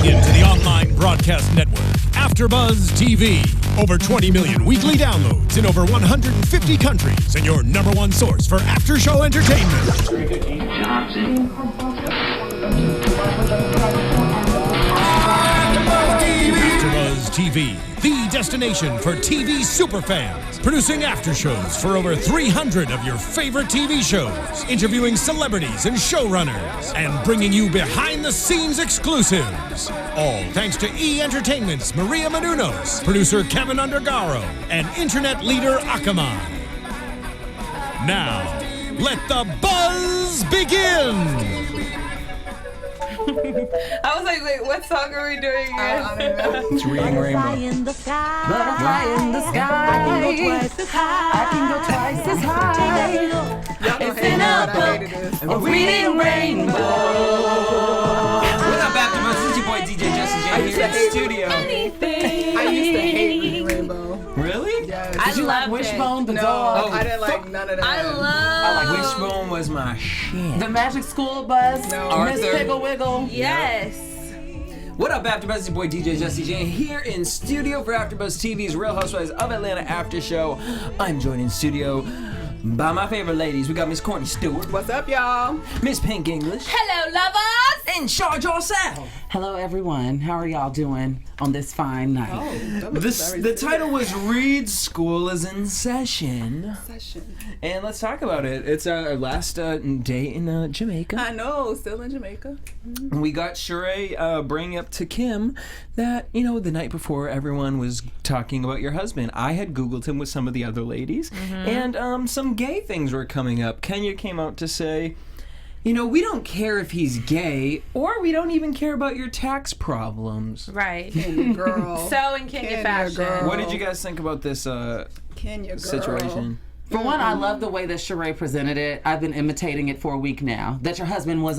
into the online broadcast network, AFTERBUZZ TV. Over 20 million weekly downloads in over 150 countries, and your #1 source for after-show entertainment. AFTERBUZZ TV, the destination for TV superfans. Producing aftershows for over 300 of your favorite TV shows. Interviewing celebrities and showrunners. And bringing you behind-the-scenes exclusives. All thanks to E! Entertainment's Maria Menounos, producer Kevin Undergaro, and internet leader Akamai. Now, let the buzz begin! I was like, wait, what song are we doing again? I don't know. It's Reading Rainbow. Butterfly in the sky. Butterfly in the sky. I can go twice as high. I can go twice as high. It's in a book, A reading rainbow. What up, AfterBuzz? This is your boy DJ Jesse Janedy here in the studio. I used to hate Reading Rainbow. Really? Yes. I Did loved Wishbone, the it. dog? Oh, I didn't like none of that. I love. Wishbone was my shit. The Magic School Bus. No. Miss Arthur. Wiggle Wiggle. Yes. What up, AfterBuzz? It's your boy DJ Jesse Janedy here in studio for AfterBuzz TV's Real Housewives of Atlanta After Show. I'm joined in studio by my favorite ladies. We got Miss Courtney Stewart, What's up, y'all? Miss Pink English, Hello, lovers. and Shar Jossell. Hello, everyone. How are y'all doing on this fine night? The title was Read School is in Session. And let's talk about it. It's our last day in Jamaica. I know, still in Jamaica. We got Shereé bringing up to Kim that, you know, the night before everyone was talking about your husband. I had Googled him with some of the other ladies, and some gay things were coming up. Kenya came out to say, you know, we don't care if he's gay, or we don't even care about your tax problems. Right. Kenya girl. So in Kenya fashion. girl. What did you guys think about this Kenya girl. situation? For one, I love the way that Shereé presented it. I've been imitating it for a week now. That your husband was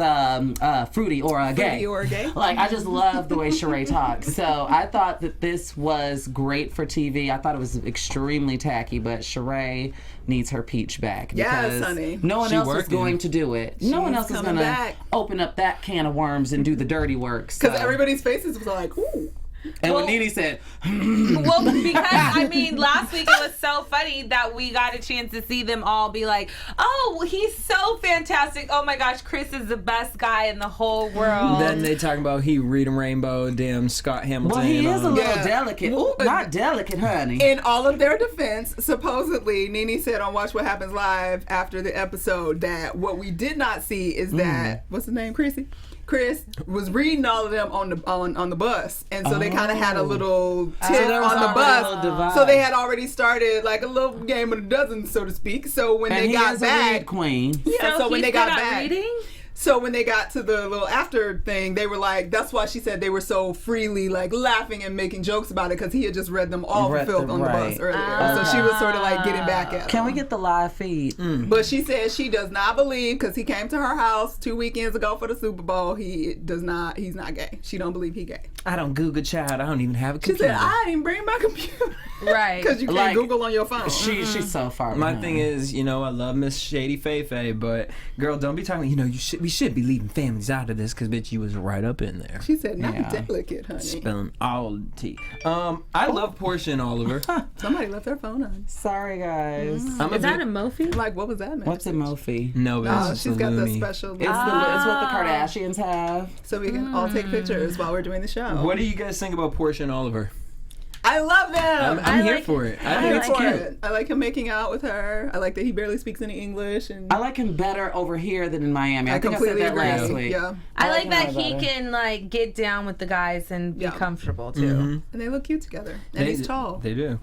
fruity or gay. Fruity or gay. Like, I just love the way Shereé talks. So I thought that this was great for TV. I thought it was extremely tacky, but Shereé needs her peach back. Yes, because honey. no one She else was working. going to do it. No one She's else was coming going to back. open up that can of worms and do the dirty work. So. Because everybody's faces was like, ooh. And Well- when Nene said, Well, because I mean, last week it was so funny that we got a chance to see them all be like, "Oh, he's so fantastic! Oh my gosh, Chris is the best guy in the whole world." Then they talking about he Reading Rainbow, damn Scott Hamilton. well, he is a little Yeah. delicate. Ooh, not delicate, honey. In all of their defense, supposedly, Nene said on Watch What Happens Live after the episode that what we did not see is that, what's his name, Chrissy? Chris was reading all of them on the bus, and so they kind of had a little tip there was on the already a bus. little divide. So they had already started like a little game of the dozen, so to speak. So when and they he got is a read back, queen. yeah. So when he's they got good at back, reading? so when they got to the little after thing, they were like, that's why she said they were so freely like laughing and making jokes about it because he had just read them all for Read filth them, on the right. bus earlier. So she was sort of like getting back at Can him. we get the live feed? But she says she does not believe because he came to her house 2 weekends ago for the Super Bowl. He's not gay. She don't believe he gay. I don't Google child. I don't even have a She computer. said, I didn't bring my computer. Right. Because you can't Like, Google on your phone. She's so far My behind. thing is, you know, I love Miss Shady Faye, but girl, don't be talking. You know, we should be leaving families out of this because bitch, you was right up in there. She said, not Yeah. delicate, honey. Spilling all the tea. I love Portia and Oliver. Somebody left their phone on. Sorry, guys. I'm Is that a Mophie? Like, what was that, man? What's a Mophie? No, but Oh, it's she's a got the loony. special. It's what the Kardashians have. So we can all take pictures while we're doing the show. What do you guys think about Portia and Oliver? I love them. I'm I here like for it. it. I I'm think here it's for cute. it. I like him making out with her. I like that he barely speaks any English. And I like him better over here than in Miami. I think I said completely that agree. last week. Yeah. I like him that a lot he better. can like get down with the guys and be Yeah. comfortable too. And they look cute together. And he's tall. They do.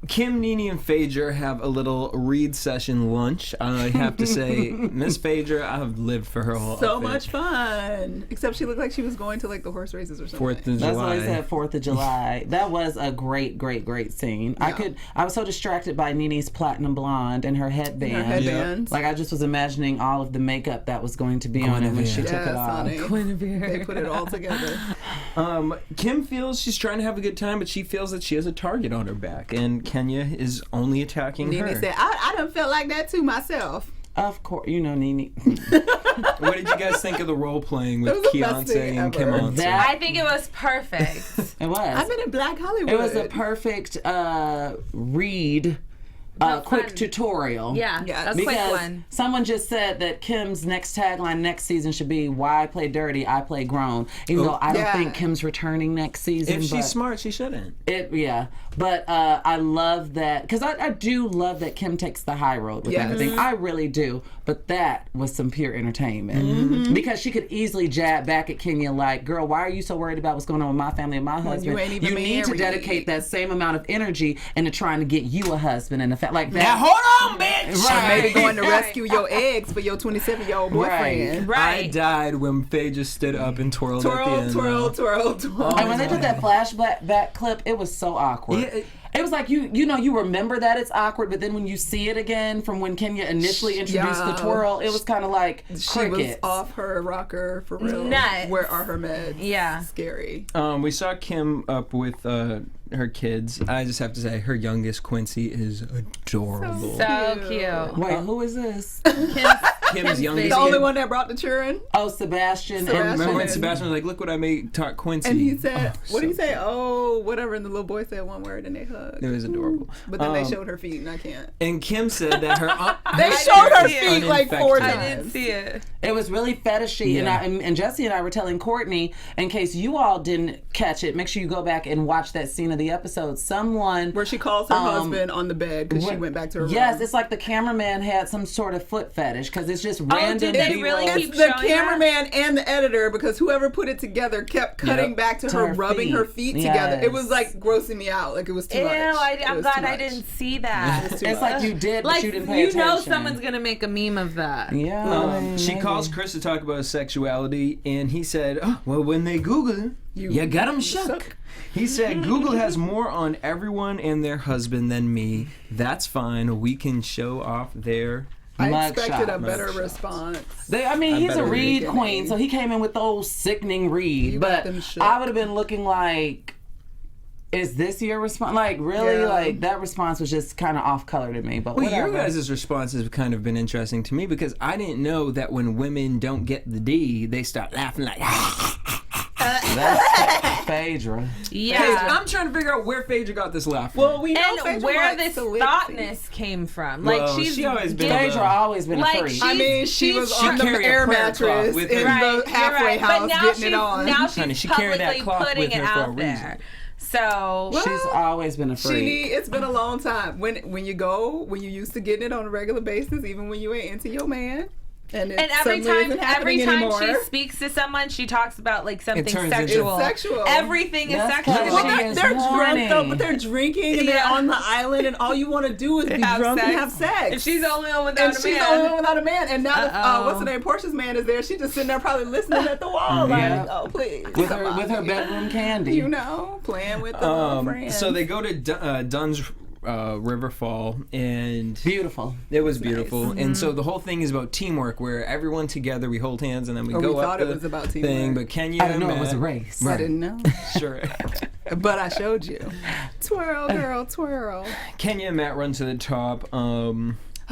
Kim, Nene, and Phaedra have a little read session lunch. I have to say, Miss Phaedra, I've lived for her whole So outfit. much fun. Except she looked like she was going to like the horse races or something. 4th of That's why I July. said 4th of July. That was a great, great, great scene. Yeah. I was so distracted by Nene's platinum blonde and her headband. Her headbands. Like I just was imagining all of the makeup that was going to be on it when she took Yes, it off. honey. They put it all together. Kim feels she's trying to have a good time, but she feels that she has a target on her back, and Kenya is only attacking Nene her. said, I done felt like that too myself. Of course, you know Nene. What did you guys think of the role playing with That was the best Keontae thing and ever. Kim That- I think it was perfect. It was. I've been in Black Hollywood. It was a perfect read. Quick fun. tutorial. Yeah, Yes. a quick Because one. someone just said that Kim's next tagline next season should be "Why I play dirty, I play grown." Even though I don't Yeah. think Kim's returning next season. If she's but smart, she shouldn't. But I love that because I do love that Kim takes the high road with Yes. everything. I really do. But that was some pure entertainment because she could easily jab back at Kenya like, "Girl, why are you so worried about what's going on with my family and my husband? you ain't even need to married." dedicate that same amount of energy into trying to get you a husband and a like that." Now hold on, bitch. Right. Maybe going to rescue your eggs for your 27-year-old boyfriend. Right. I died when Faye just stood up and twirled at the Twirl, end. twirl, twirl, twirl. And when they did that flashback clip, it was so awkward. Yeah, it was like you remember that it's awkward, but then when you see it again from when Kenya initially introduced the twirl, it was kind of like She was crickets. off her rocker for real. Nuts. Where are her meds? Yeah. Scary. We saw Kim up with her kids. I just have to say, her youngest Quincy is adorable. So cute. Wait, who is this? Kim's youngest The only kid. one that brought the children. Oh, Sebastian. Sebastian. And Remember when Sebastian was like, "Look what I made taught Quincy," And he said, what did he so say? Oh, whatever. And the little boy said one word and they hugged. It was adorable. But then they showed her feet and I can't. And Kim said that her They showed her see it. feet like 4 Uninfected. times. I didn't see it. It was really fetishy, Yeah. and Jesse and I were telling Courtney, in case you all didn't catch it, make sure you go back and watch that scene of the episode. Someone Where she calls her husband on the bed because she went back to her room. Yes, it's like the cameraman had some sort of foot fetish because it's just random. did they B-roll. really keep It's the showing cameraman and the editor because whoever put it together kept cutting Yep. back to To her her rubbing feet. her feet Yes. together. It was like grossing me out. Like it was too Ew, much. It I'm was glad too I much. didn't see that. It was too It's much. like you did, but Like, you didn't pay attention. know someone's going to make a meme of that. Yeah. She maybe. calls Chris to talk about his sexuality, and he said, "Oh, well, when they Google it, you got them shook." He said, "Google has more on everyone and their husband than me. That's fine. We can show off their." I Mug expected shot. a better Mug response. He's a better read read. queen, so he came in with those sickening read. You But got them shook. I would have been looking like, is this your response? Like, really? Yeah. Like, that response was just kind of off color to me. But Well, whatever. your guys' responses have kind of been interesting to me because I didn't know that when women don't get the D, they start laughing like. That's Phaedra. Yeah. I'm trying to figure out where Phaedra got this laugh from. Well, we know And Phaedra where likes this to lick thoughtness came from. Well, Like, she's she always been giving- Phaedra always been a Like, freak. she- I mean, she was She's- on She the carried a air prayer mattress cloth with in her. the halfway house but now getting she's, it on. Now she's Honey, she carried that publicly cloth putting with it her for a out reason. there. So She's always been a freak. It's been a long time. When you used to getting it on a regular basis, even when you ain't into your man. And every time she speaks to someone, she talks about like something turns into- sexual. It's sexual. Everything is That's sexual. because Well, she is they're horny. drunk though, but they're drinking and they're Yeah. on the island, and all you want to do is be Have drunk and sex. have sex. If she's the only one without and a she's man. the only one without a man, and now Uh-oh. what's her name? Portia's man is there. She's just sitting there probably listening at the wall, like, Yeah. oh please, with come her on, bedroom candy. you know, playing with the little friends. So they go to Dunn's Riverfall, and Beautiful. it was beautiful. nice. And so the whole thing is about teamwork, where everyone together, we hold hands, and then we Or go we up thought the it was about thing. teamwork. But Kenya I didn't know it met- was a race. I didn't know, Sure. but I showed you. Twirl, girl, twirl. Kenya and Matt run to the top.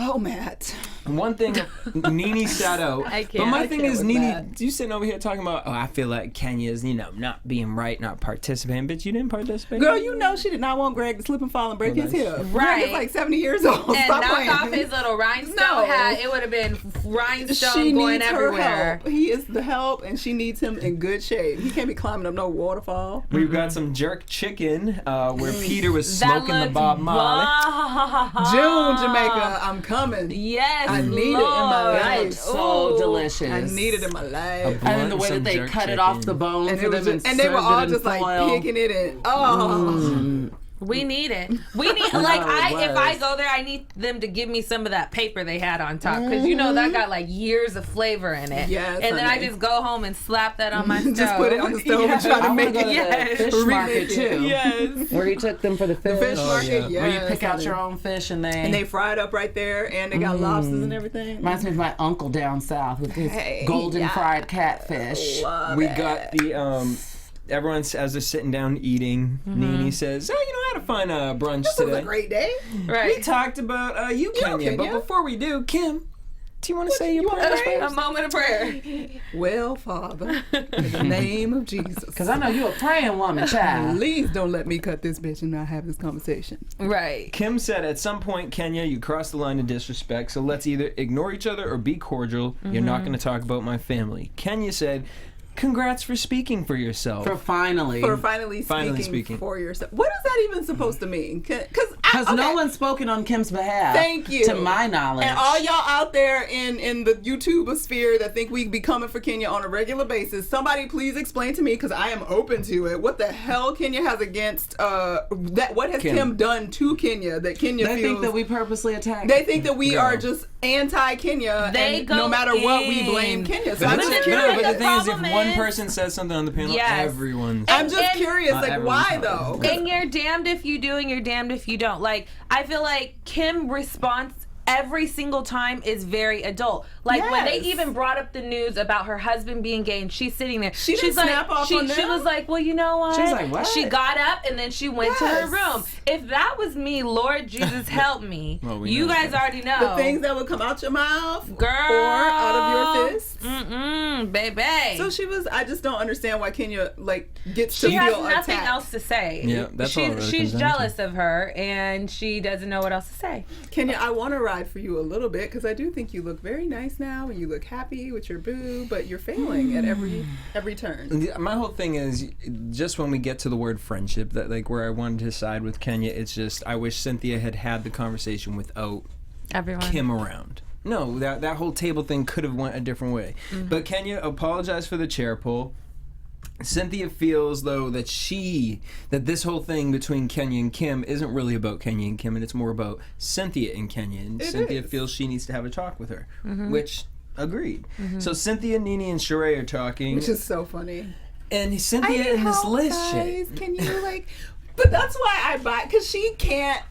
Oh, Matt. One thing, Nene sat out. I can't. But my I thing can't is, with Nene, that. you sitting over here talking about, I feel like Kenya's, not being right, not participating. But you didn't participate. Girl, you know she did not want Greg to slip and fall and break his hip. Right. Greg is like 70 years old. And Stop knock playing. off his little rhinestone No. hat. It would have been rhinestone She going needs everywhere. her help. He is the help, and she needs him in good shape. He can't be climbing up no waterfall. We've got some jerk chicken where Peter was That smoking the looked Bob Marley. June, Jamaica, I'm coming. Yes, I need it in my Lord. life. So Ooh. delicious. I need it in my life. And then the Blunt way that some they jerk cut it chicken. off the bone And, for it was them just, and they were served all it in just like foil. picking it in. Oh. We need it. We need like it if I was. go there, I need them to give me some of that paper they had on top because you know that got like years of flavor in it. Yes, and then I honey. just go home and slap that on my stove. Just put it on the stove and try I to want make to go to it. Yes. the fish Remake market it. too. Yes. Where he took them for the fish. Fish market, yeah. yes. Where you pick out honey. your own fish and And they fry it up right there, and they got lobsters and everything. Reminds me of my uncle down south with his Hey, golden yeah. fried catfish. Love We it. got the everyone's as they're sitting down eating. Nene says, I had a fun brunch This today. was a great day. We Right. talked about you, Kenya. But Kenya. before we do, Kim, Do you want to say your prayers? A moment of prayer. Well, Father, in the name of Jesus. Because I know you're a praying woman, child. Please don't let me cut this bitch and not have this conversation. Right. Kim said, at some point, Kenya, you crossed the line of disrespect, so let's either ignore each other or be cordial. You're not going to talk about my family. Kenya said, congrats for speaking for yourself. For finally speaking for yourself. What is that even supposed to mean? Because no one's spoken on Kim's behalf. Thank you. To my knowledge. And all y'all out there in the YouTube sphere that think we be coming for Kenya on a regular basis, somebody please explain to me, because I am open to it, what the hell Kenya has against what has Kim done to Kenya that Kenya They feels... think that we purposely attack. They think that we are just anti-Kenya, and no matter what, we blame Kenya. So I'm just curious. But the thing is, if one person says something on the panel, everyone's... I'm just curious, like, why though? And you're damned if you do and you're damned if you don't. Like, I feel like Kim responds every single time is very adult. Like when they even brought up the news about her husband being gay and she's sitting there. She's like, snap off on them. She was like, well, you know what? She's like, what? She got up and then she went to her room. If that was me, Lord Jesus help me. Well, you guys already know. The things that would come out your mouth. Girl. Or out of your fists. Baby. So she was, I just don't understand why Kenya, like, gets to feel attacked. She has nothing else to say. Yeah, that's all it really She's comes down jealous of her and she doesn't know what else to say. Kenya, I want to ride for you a little bit because I do think you look very nice now and you look happy with your boo, but you're failing at every turn. My whole thing is, just when we get to the word friendship, that like where I wanted to side with Kenya, it's just I wish Cynthia had the conversation without Kim around. No, that whole table thing could have went a different way. But Kenya apologized for the chair pull. Cynthia feels, though, that this whole thing between Kenya and Kim isn't really about Kenya and Kim, and it's more about Cynthia and Kenya. And Cynthia feels she needs to have a talk with her, which, agreed. So Cynthia, Nene, and Shereé are talking. Which is so funny. And Cynthia in this list shit. Can you, like... But that's why I buy... Because she can't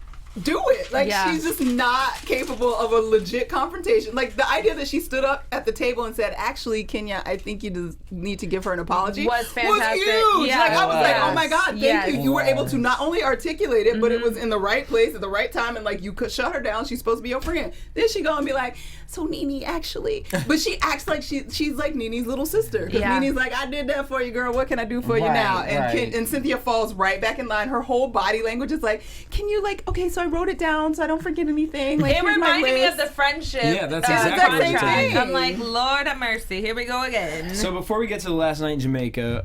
do it. Like, she's just not capable of a legit confrontation. Like, the idea that she stood up at the table and said, actually, Kenya, I think you just need to give her an apology was fantastic. Was huge. Yeah, like, I was like, oh my God, thank you. You were able to not only articulate it, but it was in the right place at the right time, and like, you could shut her down. She's supposed to be your friend. Then she go and be like, so Nene, actually, but she acts like she's like Nene's little sister. Because Nene's like, I did that for you, girl. What can I do for you now? And and Cynthia falls right back in line. Her whole body language is like, can you, like, okay, so I wrote it down so I don't forget anything. Like, it reminded me of the friendship. Yeah, that's exactly the same thing. I'm like, Lord have mercy. Here we go again. So before we get to the last night in Jamaica,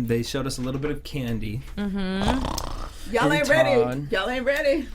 they showed us a little bit of Candy. Y'all ain't ready. Y'all ain't ready.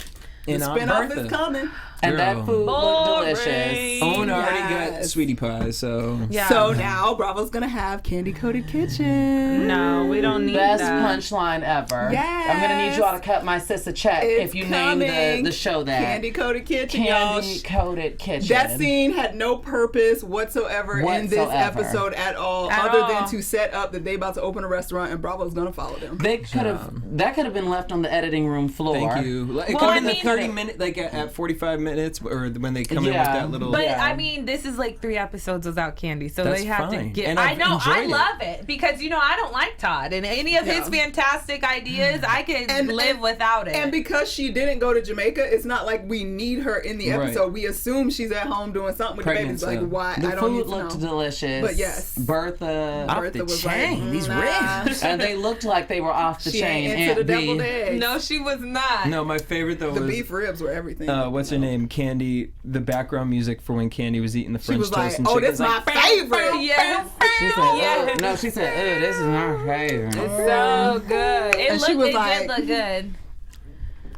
The spinoff is coming. And that food looked delicious. Owen already got sweetie pie, so... Yeah. So now Bravo's going to have candy-coated kitchen. No, we don't need Best that. punchline ever. Yes. I'm going to need you all to cut my sis a check if you name the show that. Candy-coated kitchen, y'all. Candy-coated kitchen. That scene had no purpose whatsoever in this episode at all, other than to set up that they about to open a restaurant and Bravo's going to follow them. They could have... That could have been left on the editing room floor. Thank you. It could have been the 30-minute, like at 45 minutes, or when they come in with that little... But, I mean, this is like 3 episodes without Candy, so they have to get... And I know, I love it, because, you know, I don't like Todd, and any of his fantastic ideas, I can live without it. And because she didn't go to Jamaica, it's not like we need her in the episode. Right. We assume she's at home doing something with the babies. Like, why? The I don't need to food looked know. delicious. But yes. Bertha was chain. like, These ribs. And they looked like they were off the chain. Into the deviled eggs. No, she was not. No, my favorite, though, the was... The beef ribs were everything. What's her name? Candy, the background music for when Candy was eating the French toast like, and chicken. This is my favorite. Yes. She said, no, she said, this is my favorite. It's so good. It did look good.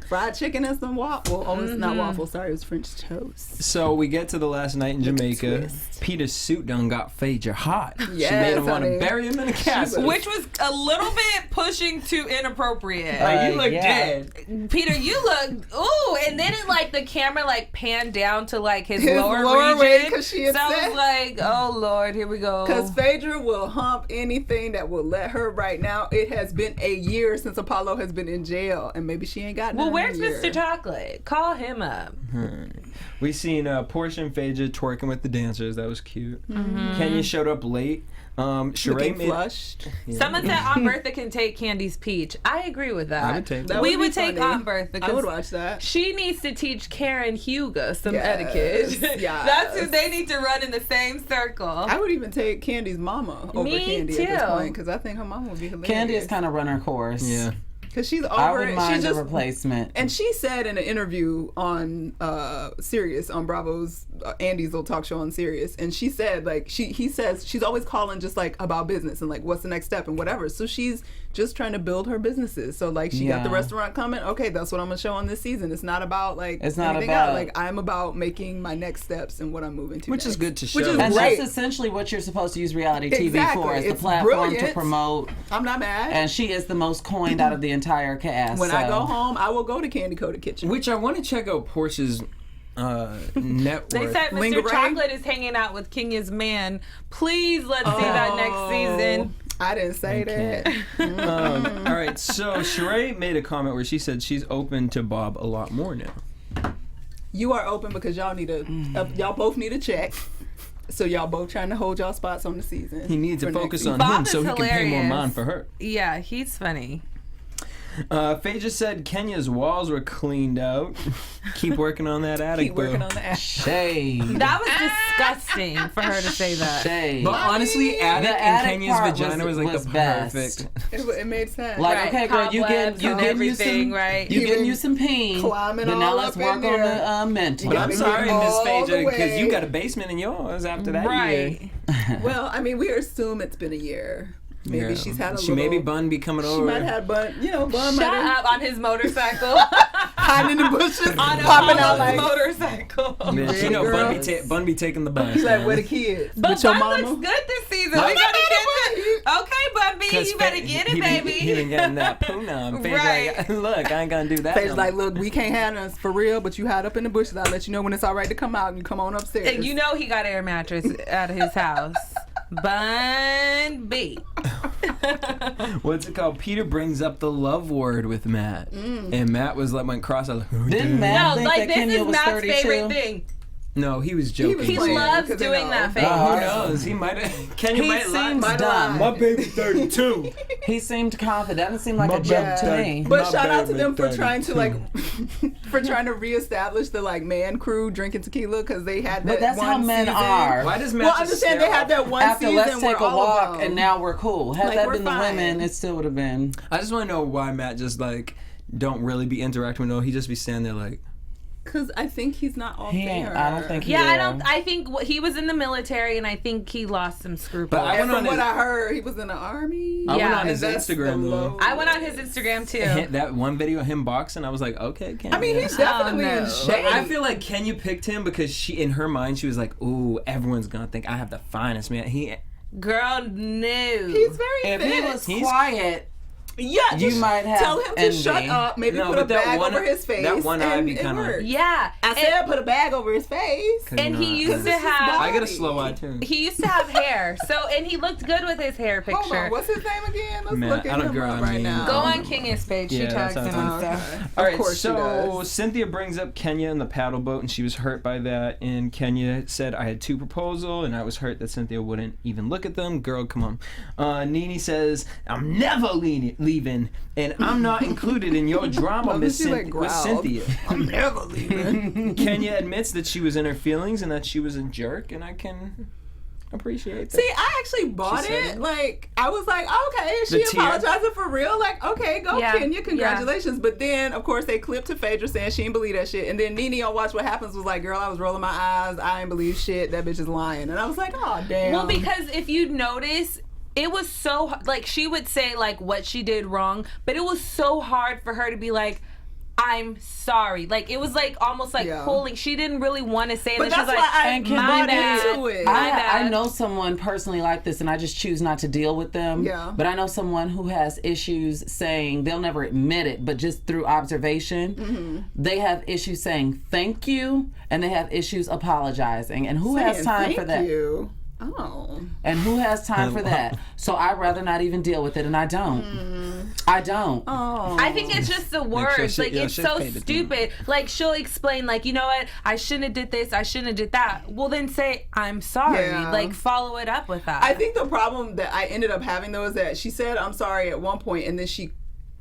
Fried chicken and some waffle. Oh, it's not waffle. Sorry, it was French toast. So we get to the last night in Jamaica. Peter's suit done got Phaedra hot. Yes, she made him want to bury him in a castle. Which was a little bit pushing to inappropriate. You look dead. Peter, you look, ooh, and then it like the camera like panned down to like his lower region. So I was like, oh Lord, here we go. Because Phaedra will hump anything that will let her right now. It has been a year since Apollo has been in jail, and maybe she ain't got none. Where's Mr. Chocolate? Call him up. We seen Porcha and Phaedra twerking with the dancers. That was cute. Kenya showed up late. Shereé made flushed. Someone said Aunt Bertha can take Candy's peach. I agree with that. I would take that. We would take Aunt Bertha. I would watch that. She needs to teach Karen Hugo some Yes, etiquette. yes. That's who they need to run in the same circle. I would even take Candy's mama over Me Candy too. at this point because I think her mama would be hilarious. Candy is kind of run her course. Yeah. Because she's over I it. wouldn't mind She's a just, replacement. and she said in an interview on Sirius, on Bravo's Andy's little talk show on Sirius, and she said like he says she's always calling just like about business and like what's the next step and whatever. So she's just trying to build her businesses. So like she got the restaurant coming. Okay, that's what I'm gonna show on this season. It's not about like It's not anything about- else. Like I'm about making my next steps and what I'm moving to. Which is next. good to show. Which is And great. that's essentially what you're supposed to use reality TV Exactly. for, is the It's platform to brilliant. promote. I'm not mad. And she is the most coined out of the entire cast. When I so. go home, I will go to Candy Coated Kitchen. Which I want to check out Portia's net They worth. said Mr. Lingerie? Chocolate is hanging out with Kenya's man. Please let's see that next season. I didn't say that. All right, so Shereé made a comment where she said she's open to Bob a lot more now. You are open because y'all need y'all both need a check. So y'all both trying to hold y'all spots on the season. He needs to for next focus season. on Bob him is so he can pay more hilarious. mind for her. Yeah, he's funny. Phaedra said Kenya's walls were cleaned out. Keep working on that attic, Keep working boo. on the app. Shade. That was disgusting for her to say that. Shade. But honestly, attic The in attic Kenya's part vagina was like the best. perfect. It made sense. Like, Right, okay, girl, you cobwebs getting and you everything, some right? You getting Even you some peen. climbing But now all let's up in work on there. the mental. But I'm gotta sorry, get Miss all Phaedra, the because you way. got a basement in yours after that year. Right. Well, I mean, we assume it's been a year. Maybe Yeah. she's had a She little. maybe Bun be coming She over. might have Bun. You know, Bun Shut might have up on his motorcycle. hiding in the bushes, on a popping out like. motorcycle. Bitch, you know Bun be taking the bus. She's like, now. where the kids? But With your Bun mama? looks good this season. Like- We gotta get it. Okay, Bun B, 'Cause you better Fa- get he it, been- baby. He been getting that poonam. Right. Like, look, I ain't gonna do that. Faye's no like, more. look, we can't have us for real, but you hide up in the bushes. I'll let you know when it's all right to come out and you come on upstairs. And you know he got an air mattress out of his house. Bun B. What's it called? Peter brings up the love word with Matt, and Matt was like, went cross. I was like, oh, Didn't dude. Matt No, think like that this Kenya is was Matt's 32? favorite thing. No, he was joking. He playing loves because they doing know. that face. Who Oh, knows? He might have. Kenya He might lie. seems dumb. My baby 32. He seemed confident. That didn't seem like My a joke bad. to me. But My shout out to baby them for trying to 32. for trying to reestablish the like man crew drinking tequila because they had that. But that's one how men season. are. Why does Matt Well, just understand stare they had off? that one After season let's take where a all of walk, them, and now we're cool. Had Like, that we're been the fine. women, it still would have been. I just want to know why Matt just like don't really be interacting with no. He just be standing there like. because I think he's not all He there. ain't, I don't think he Yeah, will. I think he was in the military, and I think he lost some scruples. But I And went from on what his, I heard, he was in the army. I went Yeah, on and his that's the Instagram though. low- I went on his Instagram too. That one video of him boxing, I was like, okay, Kenya. I mean, he's definitely no. in But shape. I feel like Kenya picked him because she, in her mind, she was like, "Ooh, everyone's gonna think I have the finest man." Girl, no. He's very If fit. he was quiet, Yeah, You just might have tell him to envy. shut up. Maybe No, put a but that bag one- over his face. that one eye and be it kinda- worked. Yeah. I said put a bag over his face. And he used to This is have. I get a slow eye too. He used to have hair. So, and he looked good with his hair Hold picture. on, what's his name again? Let's Man, look I at don't him girl, up I right mean- now. Go on Kenya's page. Yeah, she that tags him sounds and okay. stuff. All right, Of course she so does. Cynthia brings up Kenya in the paddle boat, and she was hurt by that. And Kenya said, "I had 2 proposals, and I was hurt that Cynthia wouldn't even look at them." Girl, come on. Nene says, "I'm never leaving, and I'm not included in your drama, Love Miss that she, like, with growled. Cynthia." I'm never leaving. Kenya admits that she was in her feelings and that she was a jerk, and I can appreciate that. See, I actually bought said it. it. Like, I was like, okay, is The she tear? apologizing for real? Like, okay, go Yeah, Kenya, congratulations. But then, of course, they clipped to Phaedra saying she didn't believe that shit. And then Nene on Watch What Happens was like, girl, I was rolling my eyes. I ain't believe shit. That bitch is lying. And I was like, oh, damn. Well, because if you notice, it was so like she would say like what she did wrong, but it was so hard for her to be like, I'm sorry. Like it was like almost like Yeah. pulling. She didn't really want to say it. But And she's that's like, why I And can my we be- bad. into it. My I bad. know someone personally like this, and I just choose not to deal with them. Yeah. But I know someone who has issues saying, they'll never admit it, but just through observation, they have issues saying thank you, and they have issues apologizing. And who has Saying time thank for that? You. Oh. And who has time for that? So I'd rather not even deal with it, and I don't. I don't. Oh. I think it's just the words. sure Like, yeah, it's she so paid attention. stupid. Like, she'll explain, like, you know what? I shouldn't have did this. I shouldn't have did that. Well, then say, I'm sorry. Yeah. Like, follow it up with that. I think the problem that I ended up having, though, is that she said, I'm sorry at one point, and then she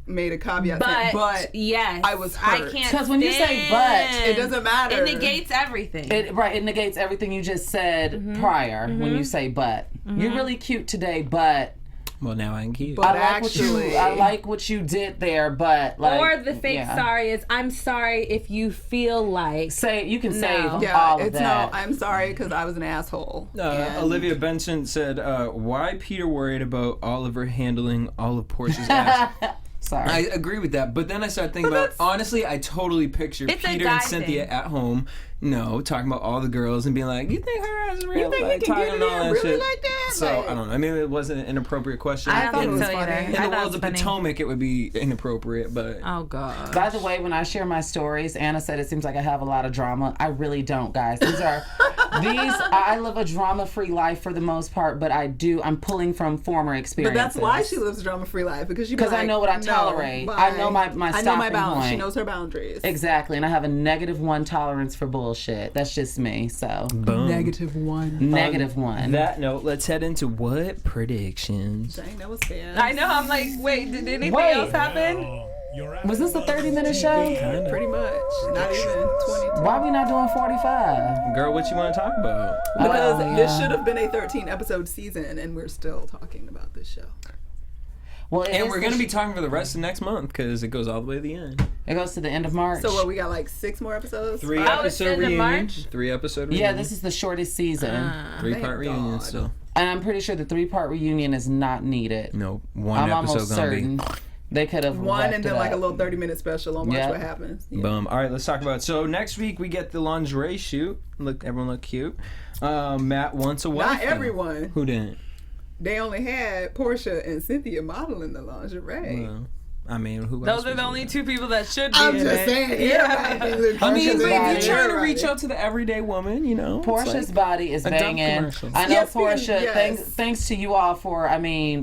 made a caveat saying, but yes, I was hurt. I can't. Because when you say but, it doesn't matter. It negates everything. It negates everything you just said prior when you say but. You're really cute today, but Well, now I can keep. But I like what you did there, but like, or the fake sorry is, I'm sorry if you feel like. Say you can say all of it's that. no, I'm sorry because I was an asshole. Olivia Benson said, why Peter worried about Oliver handling all of Portia's ass? Sorry. I agree with that, but then I started thinking about, honestly, I totally picture It's a Peter guy and Cynthia thing. at home, talking about all the girls and being like, you think her ass is real? You think like, he can talking get it all in that really shit. like that? So, Like- I don't know. I mean, it wasn't an inappropriate question. I don't it think was so funny. either. In In I the thought world it of was funny. Potomac, it would be inappropriate, but... Oh, God. By the way, when I share my stories, Anna said it seems like I have a lot of drama. I really don't, guys. I live a drama-free life for the most part, but I'm pulling from former But experiences. that's why she lives a drama-free life, because I know what I tolerate. I know my I know my stopping bounds. point. She knows her boundaries. Exactly, and I have a -1 tolerance for bullshit. That's just me. So Boom. -1. -1. That note, let's head into what predictions. Dang, that was bad. I know. I'm like, wait, did anything Wait. else happen? Was this a 30-minute show? Pretty much. Not even 22. Why are we not doing 45? Girl, what you want to talk about? Because this should have been a 13-episode season, and we're still talking about this show. Well, And we're going to be talking for the rest of next month because it goes all the way to the end. It goes to the end of March. So what, we got like 6 more episodes? 3 Oh, it's episode end of reunion. March? 3 episode reunion. Yeah, this is the shortest season. 3-part Thank reunion God. still. And I'm pretty sure the 3-part reunion is not needed. No, one I'm episode almost gonna certain. be. They could have One, wrapped and then it like a up. little 30-minute special on Watch Yeah. What Happens. Yeah. Boom. All right, let's talk about it. So next week we get the lingerie shoot. Everyone look cute. Matt wants a wife. Not everyone. Who didn't? They only had Portia and Cynthia modeling the lingerie. Well, I mean, who else? Those are was the in only it? 2 people that should be I'm in just it. saying. Everybody I mean, Portia's but if body. you're trying to reach out to the everyday woman, it's Portia's like body is a dumb banging. commercial. I know Yes, Portia. yes. Thanks to you all for,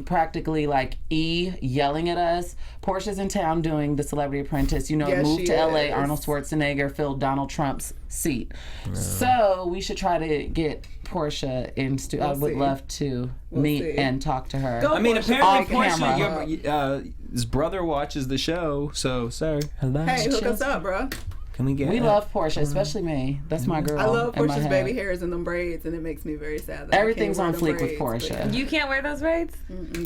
practically like yelling at us. Portia's in town doing the Celebrity Apprentice. Yes, moved she to LA. is. Arnold Schwarzenegger filled Donald Trump's seat. So we should try to get Portia in. I would see. love to meet see. and talk to her. Go I mean, Portia. apparently Off camera. Portia, his brother watches the show, so sir, hello. Hey, hook us up, bro. Can we get? We love Portia, especially me. That's my girl. I love in my Portia's head. baby hairs and them braids, and it makes me very sad that I Everything's can't on wear them fleek with braids, Portia. but You can't wear those braids?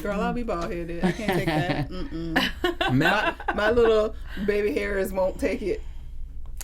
Girl, I'll be bald headed. I can't take that. Matt. My little baby hairs won't take it.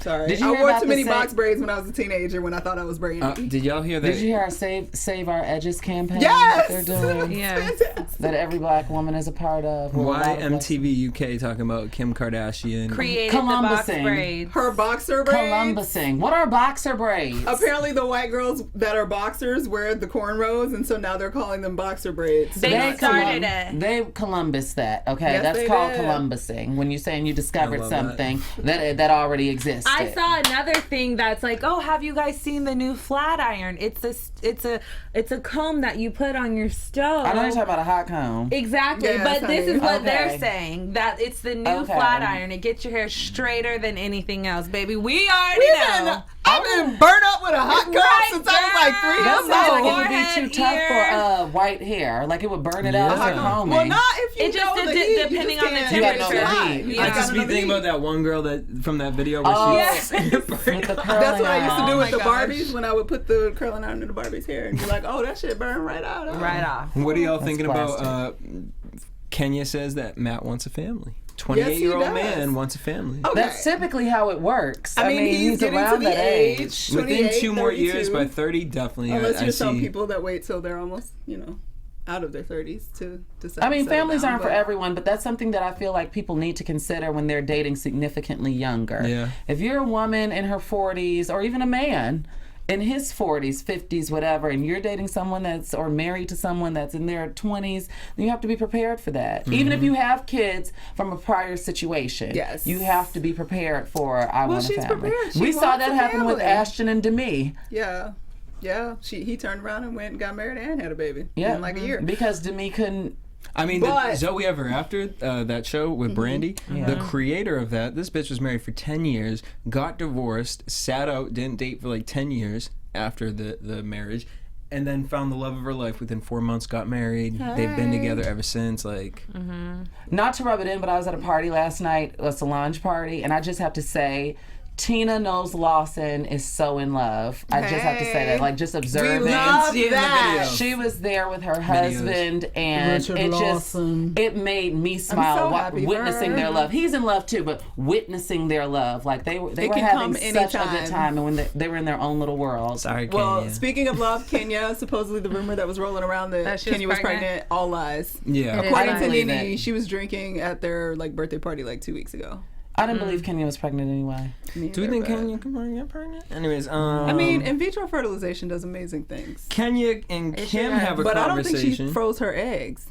Sorry. Did you I hear wore about too the many sa- box braids when I was a teenager when I thought I was brainy. Did y'all hear that? Did you hear our Save Our Edges campaign Yes! that they're doing? Yeah. Fantastic. That every black woman is a part of. Where a Why lot of us- MTV UK talking about Kim Kardashian? Created the box Columbusing. braids. Her boxer braids. Columbusing. What are boxer braids? Apparently, the white girls that are boxers wear the cornrows, and so now they're calling them boxer braids. They started it. They Columbus that. Okay, Yes, that's they called did. Columbusing. When you're saying you discovered I love that. something that already existed. I saw another thing that's like, oh, have you guys seen the new flat iron? It's a comb that you put on your stove. I know you're talking about a hot comb. Exactly, Yes, but this honey. is what Okay. they're saying, that it's the new Okay. flat iron. It gets your hair straighter than anything else, baby. We already know. I've been burnt up with a hot comb Right, since I was like 3 girl. years That old. sounds like it Forehead, would be too tough ear. for white hair. Like it would burn it out Yeah. as Hot you're comb. combing. Well, not if you It just know the de- heat. You depending just on the can't- You gotta know temperature. the heat. Yeah. I just be thinking about that one girl from that video where Oh, she with the curling That's what I used to do Oh with my the gosh. Barbies when I would put the curling iron in the Barbie's hair and be like, oh, that shit burned right out. Right off. What are y'all That's thinking plastic. about? Kenya says that Matt wants a family. Yes, 28-year-old he does. man wants a family. Okay. That's typically how it works. I mean, he's getting around to the that age. Within 28, 2 more years, 32. by 30, definitely. Unless I you're some see. people that wait till they're almost, out of their 30s to decide. I mean, to settle families down, aren't for but- everyone, but that's something that I feel like people need to consider when they're dating significantly younger. Yeah. If you're a woman in her 40s, or even a man in his 40s, 50s, whatever, and you're dating someone or married to someone that's in their 20s, then you have to be prepared for that. Mm-hmm. Even if you have kids from a prior situation, Yes. you have to be prepared for I want a she's family. prepared. She We saw wants that a happen with family. Ashton and Demi. Yeah. Yeah, he turned around and went and got married and had a baby in like a year. Because Demi couldn't. I mean, the Zoe Ever After, that show with Brandy, the creator of that, this bitch was married for 10 years, got divorced, sat out, didn't date for like 10 years after the marriage, and then found the love of her life within 4 months, got married. They've been together ever since. Like, Not to rub it in, but I was at a party last night, a Solange party, and I just have to say, Tina Knowles Lawson is so in love. I just have to say that, like, just observing. We love that. She was there with her husband, and it made me smile witnessing their love. He's in love too, but witnessing their love, like they were having such a good time, and when they were in their own little world. Sorry, Kenya. Well, speaking of love, Kenya, supposedly the rumor that was rolling around that Kenya was pregnant, all lies. Yeah, according to Nene, she was drinking at their like birthday party like 2 weeks ago. I didn't believe Kenya was pregnant anyway. Do we think Kenya can get pregnant? Anyways, I mean, in vitro fertilization does amazing things. Kenya and Kim have a conversation. But I don't think she froze her eggs.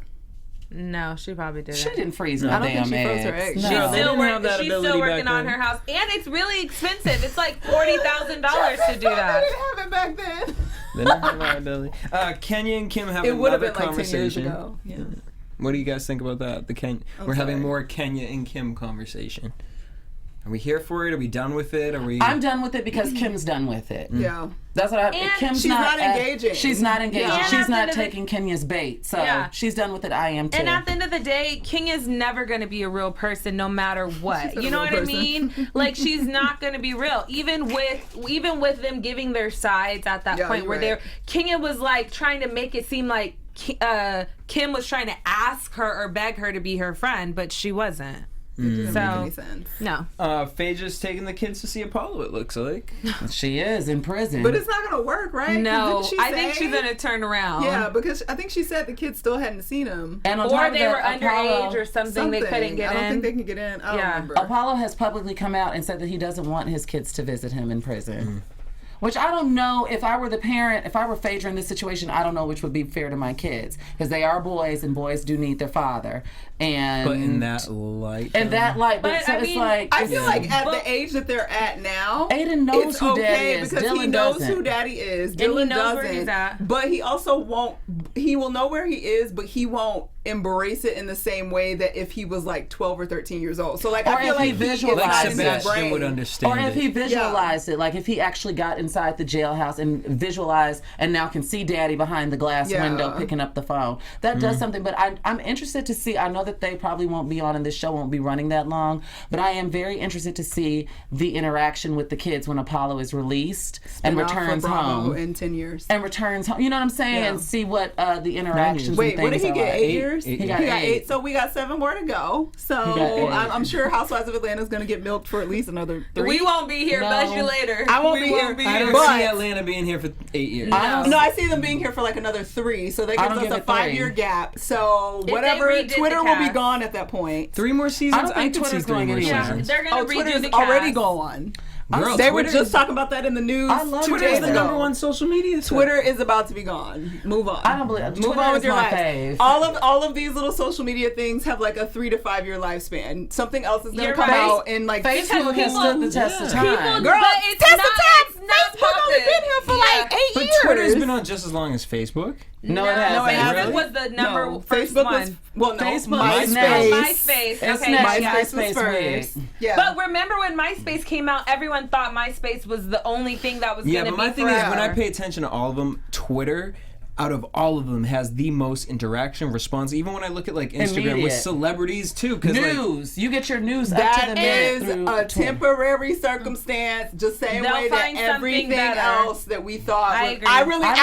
No, she probably didn't. She didn't freeze no damn eggs. I don't think she froze her eggs. No. She's still working on her house. And it's really expensive. It's like $40,000 to do that. They didn't have it back then. They didn't have that ability. Kenya and Kim have another conversation. Like 10 years ago. Yeah. What do you guys think about that? We're having more Kenya and Kim conversation. Are we here for it? Are we done with it? I'm done with it because Kim's done with it. Yeah. That's what Kim's she's not engaging. She's not engaging. Yeah. She's not taking Kenya's bait. So she's done with it. I am too. And at the end of the day, Kenya's never going to be a real person no matter what. You know what I mean? Like, she's not going to be real. Even with them giving their sides at that point where Kenya was like trying to make it seem like Kim was trying to ask her or beg her to be her friend, but she wasn't. It doesn't make any sense. No. Phaedra's taking the kids to see Apollo, it looks like. She is in prison. But it's not going to work, right? No. I think she's going to turn around. Yeah, because I think she said the kids still hadn't seen him. And or they were underage or something. They couldn't get in. I don't think they can get in. I don't remember. Apollo has publicly come out and said that he doesn't want his kids to visit him in prison. Which I don't know, if I were the parent, if I were Phaedra in this situation, I don't know which would be fair to my kids. Because they are boys, and boys do need their father. And but in that light. But so it's like... I feel like at the age that they're at now, Aiden knows it's who Daddy okay is. because Dylan he knows doesn't. who Daddy is. And Dylan he knows doesn't. where he's at. But he also won't... He will know where he is, but he won't embrace it in the same way that if he was like 12 or 13 years old. So like, I feel like Sebastian would understand. Or if he visualized it, like if he actually got inside the jailhouse and visualized and now can see Daddy behind the glass window picking up the phone. That does something. But I'm interested to see. I know that they probably won't be on and this show won't be running that long, but I am very interested to see the interaction with the kids when Apollo is released and returns home in 10 years. And returns home. You know what I'm saying? Yeah. And see what the interactions. Wait, what did he get? 8 years? He got 8. So we got 7 more to go. So I'm sure Housewives of Atlanta is going to get milked for at least another 3. We won't be here. Buzz you later. I won't be here. I don't see Atlanta being here for 8 years. No, I see them being here for like another 3. So that gives us a 5-year gap. So whatever, Twitter will be gone at that point. 3 more seasons. I don't think Twitter's going anywhere. Yeah, they're going to redo Twitter's the cast. already gone. Girl, they were just talking about that in the news. I love 2 days the ago. #1 social media. Twitter is about to be gone. Move on. I don't believe. Move Twitter on with is your my life. fave. All of these little social media things have like a 3 to 5 year lifespan. Something else is going to come out in like Facebook has stood the test of time. Girl, but it's test not, of time. it's not Facebook only been here for like 8 but years. Twitter's been on just as long as Facebook. No, it hasn't. Facebook was the number first Facebook one. Facebook MySpace. MySpace. Okay, MySpace was first. Yeah. But remember when MySpace came out, everyone thought MySpace was the only thing that was going to be but my thing is, when I pay attention to all of them, Twitter, out of all of them, has the most interaction response. Even when I look at like Instagram with celebrities too, news. You get your news up to the that minute is through a Twitter. temporary circumstance, just same They'll way that find something everything better. else that we thought. I agree. I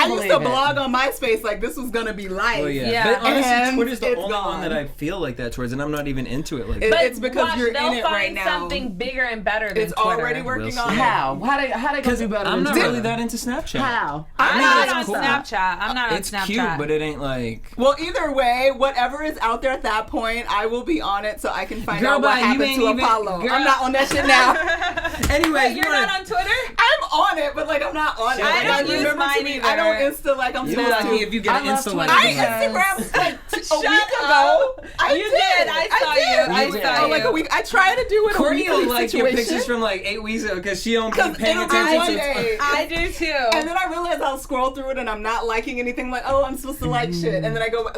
used to believe it. blog on MySpace like this was gonna be life. Oh yeah. Yeah. But honestly, And Twitter's the it's only gone. one that I feel like that towards, and I'm not even into it like It- that. it's because you're in they'll it find right now. something bigger and better than It's Twitter. already working on it. How? How they gonna do better I'm than not Twitter? really that into Snapchat. How? I'm mean, not it's on cool. Snapchat. I'm not on It's Snapchat. cute, but it ain't like. Well, either way, whatever is out there at that point, I will be on it so I can find Girl, out what but you happened ain't to even- Apollo. girl. I'm not on that shit now. Anyways, Wait, you're not on Twitter? I'm on it, but like I'm not on it. I Like, don't use remember mine to be- either. I don't Insta like I'm You supposed lucky to. if you get an I love Insta Twitter. like I that. Instagrammed like a Shut week up. ago. You did. I saw you. I saw Oh, you. like a week. I try to do it. Courtney a will weekly like your situation. pictures from like 8 weeks ago because she don't be 'Cause paying it'll be attention one to. day. I do too. And then I realize I'll scroll through it and I'm not liking anything. Like, oh, I'm supposed to like shit. And then I go,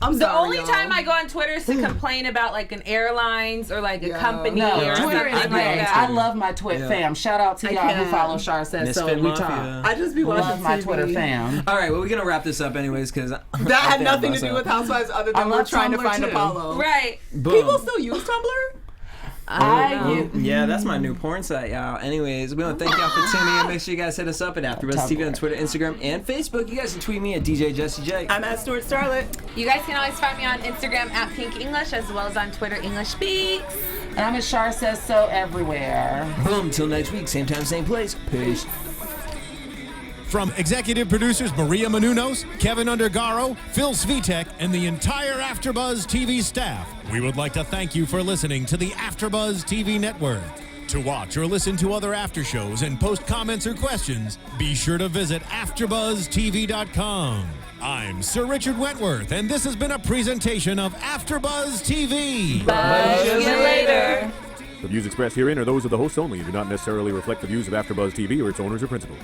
I'm The sorry, only y'all. time I go on Twitter is to complain about like an airlines or like a Yeah. company No, or Twitter something is like great. that. I love my Twit fam. Shout out to y'all who can't. follow Shar Says So Misfit and we Mafia. talk. I just be watching Love my TV. Twitter fam. All right, well, we're gonna wrap this up anyways because That had nothing to do with Housewives other I than we're love trying to Tumblr, find too. Apollo. Right. People still use Tumblr? Yeah, that's my new porn site, y'all. Anyways, we want to thank y'all for tuning in. Make sure you guys hit us up at AfterBuzz TV on Twitter, Instagram, and Facebook. You guys can tweet me at DJ Jesse J. I'm at Stuart Starlet. You guys can always find me on Instagram at Pink English as well as on Twitter English Speaks. And I'm at Shar Says So everywhere. Boom, till next week, same time, same place. Peace. From executive producers Maria Menounos, Kevin Undergaro, Phil Svitek, and the entire AfterBuzz TV staff, we would like to thank you for listening to the AfterBuzz TV network. To watch or listen to other after shows and post comments or questions, be sure to visit AfterBuzzTV.com. I'm Sir Richard Wentworth, and this has been a presentation of AfterBuzz TV. Buzz you later. The views expressed herein are those of the hosts only and do not necessarily reflect the views of AfterBuzz TV or its owners or principals.